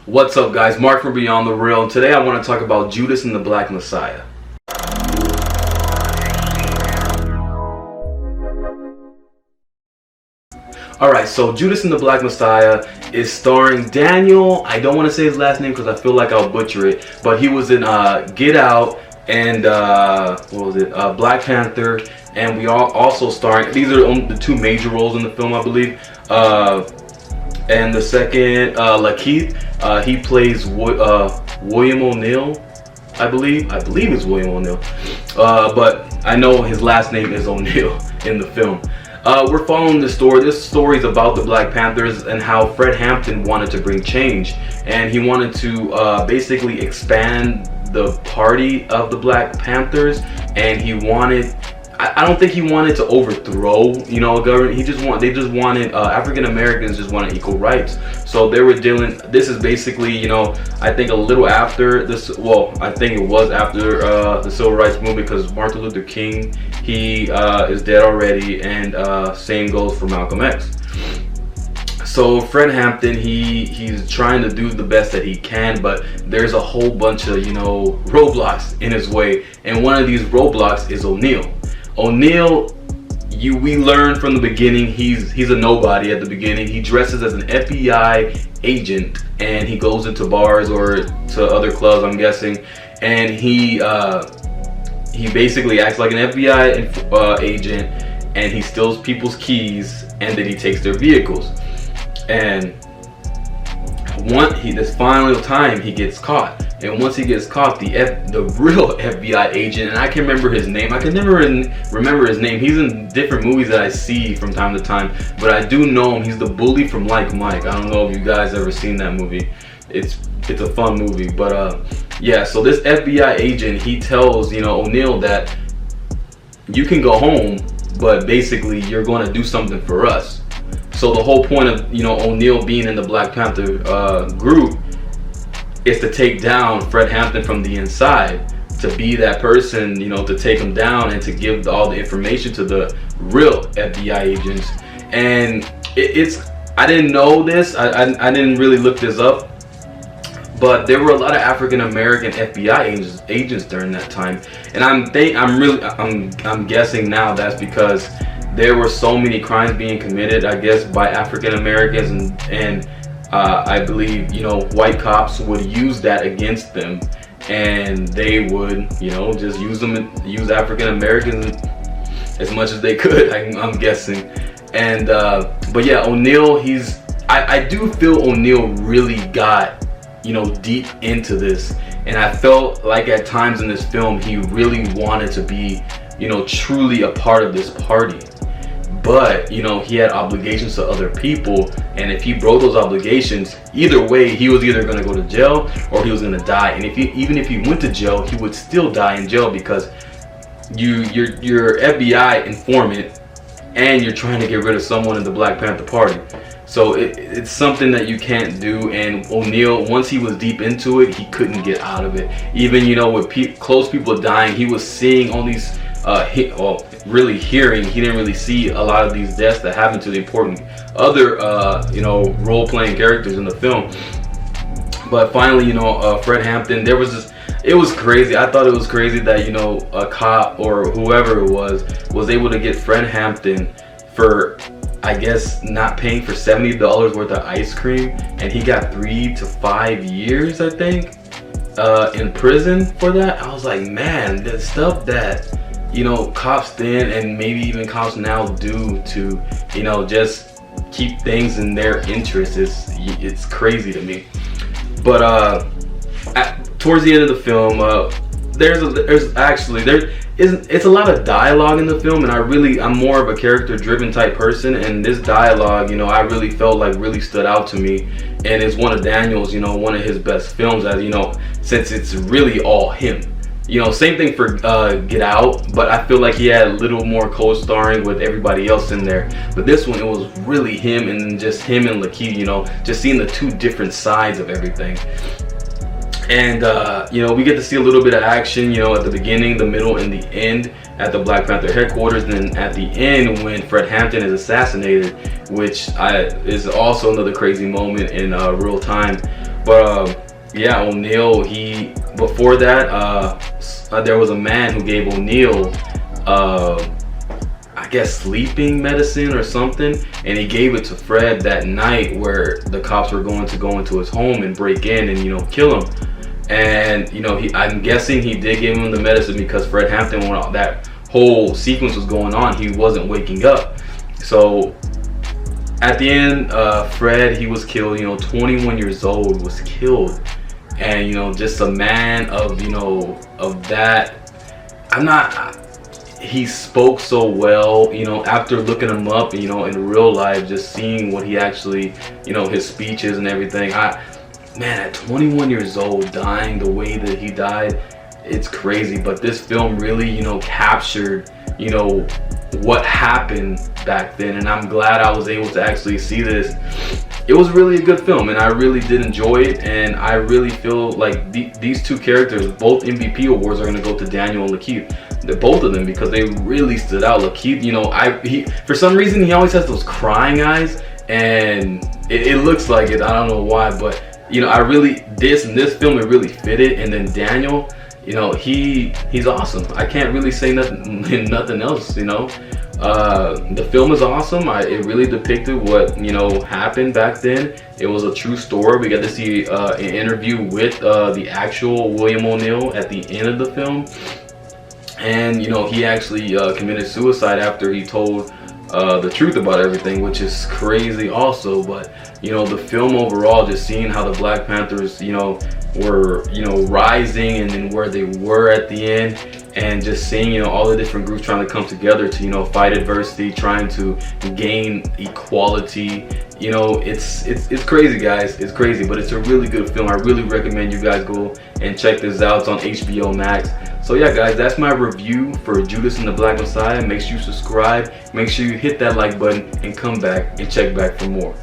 What's up, guys? Marc from Beyond the Real, and today I want to talk about Judas and the Black Messiah. Alright, so Judas and the Black Messiah is starring Daniel. I don't want to say his last name because I feel like I'll butcher it, but he was in Get Out and Black Panther, and we are also starring, these are the two major roles in the film, I believe. And the second, Lakeith, he plays William O'Neill, I believe it's William O'Neill, but I know his last name is O'Neill in the film. We're following this story. This story is about the Black Panthers and how Fred Hampton wanted to bring change, and he wanted to basically expand the party of the Black Panthers, and he wanted, I don't think he wanted to overthrow, you know, government. They just wanted, African Americans just wanted equal rights. So they were dealing, this is basically, you know, I think a little after this, well, I think it was after the Civil Rights Movement, because Martin Luther King, he is dead already, and same goes for Malcolm X. So Fred Hampton, he's trying to do the best that he can, but there's a whole bunch of, you know, roadblocks in his way, and one of these roadblocks is O'Neill. O'Neill, we learned from the beginning, he's a nobody at the beginning. He dresses as an FBI agent, and he goes into bars or to other clubs, I'm guessing, and he basically acts like an FBI agent, and he steals people's keys, and then he takes their vehicles. And this final time he gets caught. And once he gets caught, the real FBI agent, and I can remember his name. I can never remember his name. He's in different movies that I see from time to time, but I do know him. He's the bully from Like Mike. I don't know if you guys ever seen that movie. It's a fun movie, but yeah. So this FBI agent, he tells, you know, O'Neill that you can go home, but basically you're going to do something for us. So the whole point of, you know, O'Neill being in the Black Panther group is to take down Fred Hampton from the inside, to be that person, you know, to take him down and to give all the information to the real FBI agents. And I didn't know this, I didn't really look this up, but there were a lot of African American FBI agents during that time. And I'm guessing now that's because there were so many crimes being committed, I guess, by African Americans, and I believe, you know, white cops would use that against them, and they would, you know, just use African Americans as much as they could, I'm guessing. And but yeah, O'Neill, I do feel O'Neill really got, you know, deep into this, and I felt like at times in this film he really wanted to be, you know, truly a part of this party. But, you know, he had obligations to other people, and if he broke those obligations, either way, he was either going to go to jail or he was going to die. And even if he went to jail, he would still die in jail, because you're FBI informant, and you're trying to get rid of someone in the Black Panther Party. So it's something that you can't do. And O'Neill, once he was deep into it, he couldn't get out of it. Even, you know, with close people dying, he was seeing all these really hearing. He didn't really see a lot of these deaths that happened to the important other you know, role-playing characters in the film. But finally, you know, Fred Hampton, it was crazy. I thought it was crazy that, you know, a cop or whoever it was able to get Fred Hampton for, I guess, not paying for $70 worth of ice cream, and he got 3 to 5 years, I think, in prison for that. I was like, man, the stuff that, you know, cops then, and maybe even cops now, do to, you know, just keep things in their interest, it's crazy to me. But towards the end of the film, it's a lot of dialogue in the film, and I'm more of a character-driven type person, and this dialogue, you know, I really felt like really stood out to me, and it's one of Daniel's, you know, one of his best films, as you know, since it's really all him. You know, same thing for Get Out, but I feel like he had a little more co-starring with everybody else in there. But this one, it was really him, and just him and Lakeith, you know, just seeing the two different sides of everything. And you know, we get to see a little bit of action, you know, at the beginning, the middle, and the end at the Black Panther headquarters, and then at the end when Fred Hampton is assassinated, which is also another crazy moment in real time. Yeah, O'Neal, before that, there was a man who gave O'Neal, I guess, sleeping medicine or something, and he gave it to Fred that night where the cops were going to go into his home and break in and, kill him. And, I'm guessing he did give him the medicine because Fred Hampton, when that whole sequence was going on, he wasn't waking up. So at the end, Fred, he was killed, 21 years old, was killed. And, just a man of, of that, he spoke so well, after looking him up, in real life, just seeing what he actually, his speeches and everything. Man, at 21 years old, dying the way that he died, it's crazy. But this film really, captured, what happened back then. And I'm glad I was able to actually see this. It was really a good film, and I really did enjoy it. And I really feel like these two characters, both MVP awards, are going to go to Daniel and Lakeith. Both of them, because they really stood out. Lakeith, for some reason, he always has those crying eyes, and it looks like it. I don't know why, but this film, it really fitted. And then Daniel, he's awesome. I can't really say nothing else. The film is awesome. It really depicted what happened back then. It was a true story. We got to see an interview with the actual William O'Neal at the end of the film, and he actually committed suicide after he told the truth about everything, which is crazy also. But the film overall, just seeing how the Black Panthers were rising, and then where they were at the end, and just seeing all the different groups trying to come together to fight adversity, trying to gain equality. It's crazy, guys. It's crazy, but it's a really good film. I really recommend you guys go and check this out. It's on HBO Max. So yeah, guys, that's my review for Judas and the Black Messiah. Make sure you subscribe, make sure you hit that like button, and come back and check back for more.